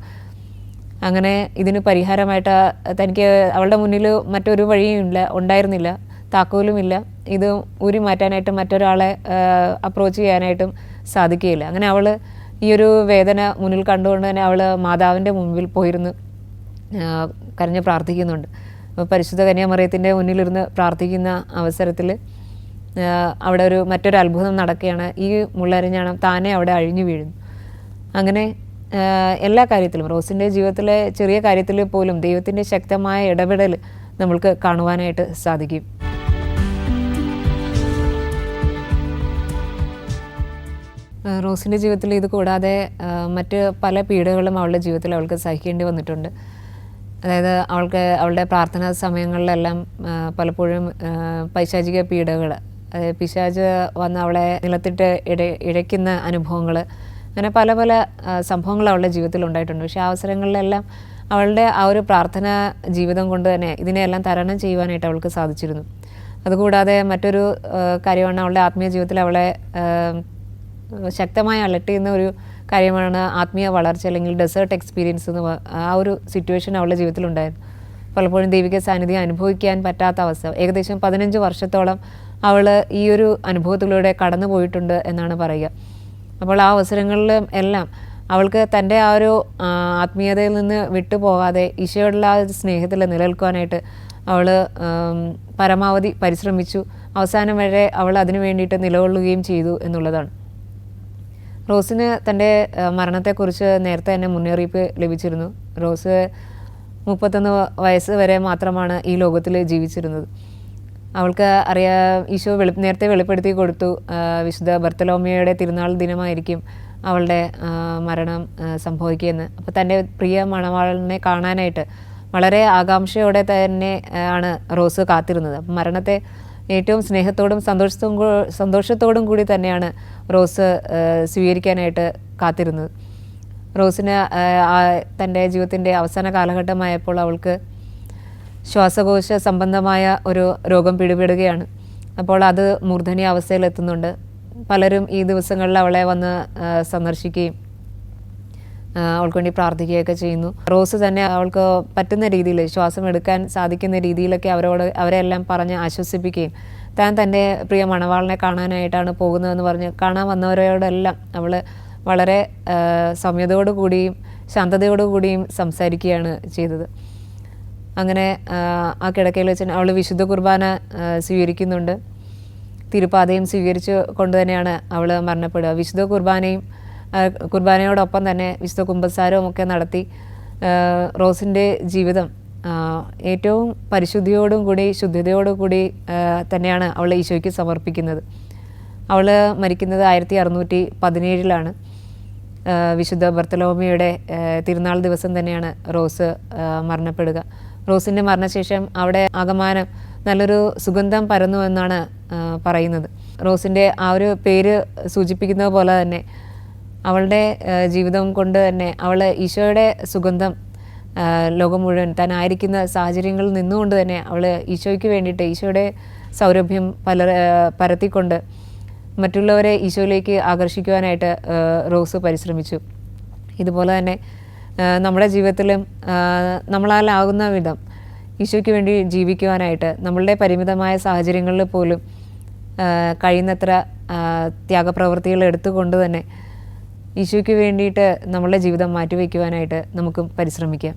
അങ്ങനെ ഇതിന് പരിഹാരമായിട്ട് തനിക്ക് അവളുടെ മുന്നിൽ മറ്റൊരു വഴിയും ഉണ്ടായിരുന്നില്ല, താക്കോലുമില്ല. ഇത് ഊരി മാറ്റാനായിട്ട് മറ്റൊരാളെ അപ്രോച്ച് ചെയ്യാനായിട്ടും സാധിക്കുകയില്ല. അങ്ങനെ അവൾ ഈ ഒരു വേദന മുന്നിൽ കണ്ടുകൊണ്ട് തന്നെ അവൾ മാതാവിൻ്റെ മുമ്പിൽ പോയിരുന്ന് കരഞ്ഞ് പ്രാർത്ഥിക്കുന്നുണ്ട്. പരിശുദ്ധ കന്യാമറിയത്തിൻ്റെ മുന്നിലിരുന്ന് പ്രാർത്ഥിക്കുന്ന അവസരത്തിൽ അവിടെ മറ്റൊരു അത്ഭുതം നടക്കുകയാണ്. ഈ മുള്ളരിഞ്ഞാണം താനെ അവിടെ അഴിഞ്ഞു വീഴുന്നു. അങ്ങനെ എല്ലാ കാര്യത്തിലും, റോസിൻ്റെ ജീവിതത്തിലെ ചെറിയ കാര്യത്തിൽ പോലും ദൈവത്തിൻ്റെ ശക്തമായ ഇടപെടൽ നമ്മൾക്ക് കാണുവാനായിട്ട് സാധിക്കും. റോസിൻ്റെ ജീവിതത്തിൽ ഇത് കൂടാതെ മറ്റ് പല പീഡകളും അവളുടെ ജീവിതത്തിൽ അവൾക്ക് സഹിക്കേണ്ടി വന്നിട്ടുണ്ട്. അതായത് അവളുടെ പ്രാർത്ഥനാ സമയങ്ങളിലെല്ലാം പലപ്പോഴും പൈശാചിക പീഡകൾ, പിശാച് വന്ന് അവളെ നിലത്തിട്ട് ഇഴയ്ക്കുന്ന അനുഭവങ്ങൾ, അങ്ങനെ പല പല സംഭവങ്ങൾ അവളുടെ ജീവിതത്തിൽ ഉണ്ടായിട്ടുണ്ട്. പക്ഷേ ആ അവസരങ്ങളിലെല്ലാം അവളുടെ ആ ഒരു പ്രാർത്ഥന ജീവിതം കൊണ്ട് തന്നെ ഇതിനെയെല്ലാം തരണം ചെയ്യുവാനായിട്ട് അവൾക്ക് സാധിച്ചിരുന്നു. അതുകൂടാതെ മറ്റൊരു കാര്യമാണ് അവളുടെ ആത്മീയ ജീവിതത്തിൽ അവളെ ശക്തമായി അലട്ടിയുന്ന ഒരു കാര്യമാണ് ആത്മീയ വളർച്ച, അല്ലെങ്കിൽ ഡെസേർട്ട് എക്സ്പീരിയൻസ് എന്ന് ആ ഒരു സിറ്റുവേഷൻ അവളുടെ ജീവിതത്തിലുണ്ടായിരുന്നു. പലപ്പോഴും ദൈവിക സാന്നിധ്യം അനുഭവിക്കാൻ പറ്റാത്ത അവസ്ഥ. ഏകദേശം 15 വർഷത്തോളം അവൾ ഈ ഒരു അനുഭവത്തിലൂടെ കടന്നു പോയിട്ടുണ്ട് എന്നാണ് പറയുക. അപ്പോൾ ആ അവസരങ്ങളിലും എല്ലാം അവൾക്ക് തൻ്റെ ആ ഒരു ആത്മീയതയിൽ നിന്ന് വിട്ടുപോകാതെ ഈശോയോടുള്ള ആ സ്നേഹത്തിൽ നിലനിൽക്കുവാനായിട്ട് അവൾ പരമാവധി പരിശ്രമിച്ചു. അവസാനം വരെ അവൾ അതിനു വേണ്ടിയിട്ട് നിലകൊള്ളുകയും ചെയ്തു എന്നുള്ളതാണ്. റോസിന് തൻ്റെ മരണത്തെക്കുറിച്ച് നേരത്തെ തന്നെ മുന്നറിയിപ്പ് ലഭിച്ചിരുന്നു. റോസ് 31 വയസ്സ് വരെ മാത്രമാണ് ഈ ലോകത്തിൽ ജീവിച്ചിരുന്നത്. അവൾക്ക് ഈശോ നേരത്തെ വെളിപ്പെടുത്തി കൊടുത്തു, വിശുദ്ധ ബർത്തലോമിയോയുടെ തിരുനാൾ ദിനമായിരിക്കും അവളുടെ മരണം സംഭവിക്കുകയെന്ന്. അപ്പോൾ തൻ്റെ പ്രിയ മണവാളനെ കാണാനായിട്ട് വളരെ ആകാംക്ഷയോടെ തന്നെ ആണ് റോസ് കാത്തിരുന്നത്. അപ്പം മരണത്തെ ഏറ്റവും സ്നേഹത്തോടും സന്തോഷത്തോടും കൂടി തന്നെയാണ് റോസ് സ്വീകരിക്കാനായിട്ട് കാത്തിരുന്നത്. റോസിന് തൻ്റെ ജീവിതത്തിൻ്റെ അവസാന കാലഘട്ടമായപ്പോൾ അവൾക്ക് ശ്വാസകോശ സംബന്ധമായ ഒരു രോഗം പിടിപെടുകയാണ്. അപ്പോൾ അത് മൂർധന്യ അവസ്ഥയിലെത്തുന്നുണ്ട്. പലരും ഈ ദിവസങ്ങളിൽ അവളെ വന്ന് സന്ദർശിക്കുകയും അവൾക്ക് വേണ്ടി പ്രാർത്ഥിക്കുകയൊക്കെ ചെയ്യുന്നു. റോസ് തന്നെ അവൾക്ക് പറ്റുന്ന രീതിയിൽ ശ്വാസം എടുക്കാൻ സാധിക്കുന്ന രീതിയിലൊക്കെ അവരെല്ലാം പറഞ്ഞ് ആശ്വസിപ്പിക്കുകയും താൻ തൻ്റെ പ്രിയ മണവാളനെ കാണാനായിട്ടാണ് പോകുന്നതെന്ന് പറഞ്ഞ് കാണാൻ വന്നവരോടെല്ലാം അവൾ വളരെ സൗമ്യതയോടു കൂടിയും ശാന്തതയോടു കൂടിയും സംസാരിക്കുകയാണ് ചെയ്തത്. അങ്ങനെ ആ കിടക്കയിൽ വെച്ച് അവൾ വിശുദ്ധ കുർബാന സ്വീകരിക്കുന്നുണ്ട്. തിരുപ്പാതയും സ്വീകരിച്ചു കൊണ്ട് തന്നെയാണ് അവൾ മരണപ്പെടുക. വിശുദ്ധ കുർബാനയോടൊപ്പം തന്നെ വിശുദ്ധ കുമ്പസാരവും ഒക്കെ നടത്തി റോസിൻ്റെ ജീവിതം ഏറ്റവും പരിശുദ്ധിയോടും കൂടി ശുദ്ധിതയോടും കൂടി തന്നെയാണ് അവൾ ഈശോയ്ക്ക് സമർപ്പിക്കുന്നത്. അവൾ മരിക്കുന്നത് 1617 വിശുദ്ധ ബർത്തലോമിയുടെ തിരുനാൾ ദിവസം തന്നെയാണ് റോസ് മരണപ്പെടുക. റോസിൻ്റെ മരണശേഷം അവിടെ ആകമാനം നല്ലൊരു സുഗന്ധം പരന്നുവെന്നാണ് പറയുന്നത്. റോസിൻ്റെ ആ ഒരു പേര് സൂചിപ്പിക്കുന്നത് പോലെ തന്നെ അവളുടെ ജീവിതം കൊണ്ട് തന്നെ അവൾ ഈശോയുടെ സുഗന്ധം ലോകം മുഴുവൻ താനായിരിക്കുന്ന സാഹചര്യങ്ങളിൽ നിന്നുകൊണ്ട് തന്നെ അവൾ ഈശോയ്ക്ക് വേണ്ടിയിട്ട് ഈശോയുടെ സൗരഭ്യം പരത്തിക്കൊണ്ട് മറ്റുള്ളവരെ ഈശോയിലേക്ക് ആകർഷിക്കുവാനായിട്ട് റോസ് പരിശ്രമിച്ചു. ഇതുപോലെ തന്നെ നമ്മുടെ ജീവിതത്തിലും നമ്മളാലാകുന്ന വിധം ഈശോയ്ക്ക് വേണ്ടി ജീവിക്കുവാനായിട്ട് നമ്മളുടെ പരിമിതമായ സാഹചര്യങ്ങളിൽ പോലും കഴിയുന്നത്ര ത്യാഗപ്രവൃത്തികൾ എടുത്തുകൊണ്ട് തന്നെ ഈശോയ്ക്ക് വേണ്ടിയിട്ട് നമ്മളുടെ ജീവിതം മാറ്റിവെക്കുവാനായിട്ട് നമുക്കും പരിശ്രമിക്കാം.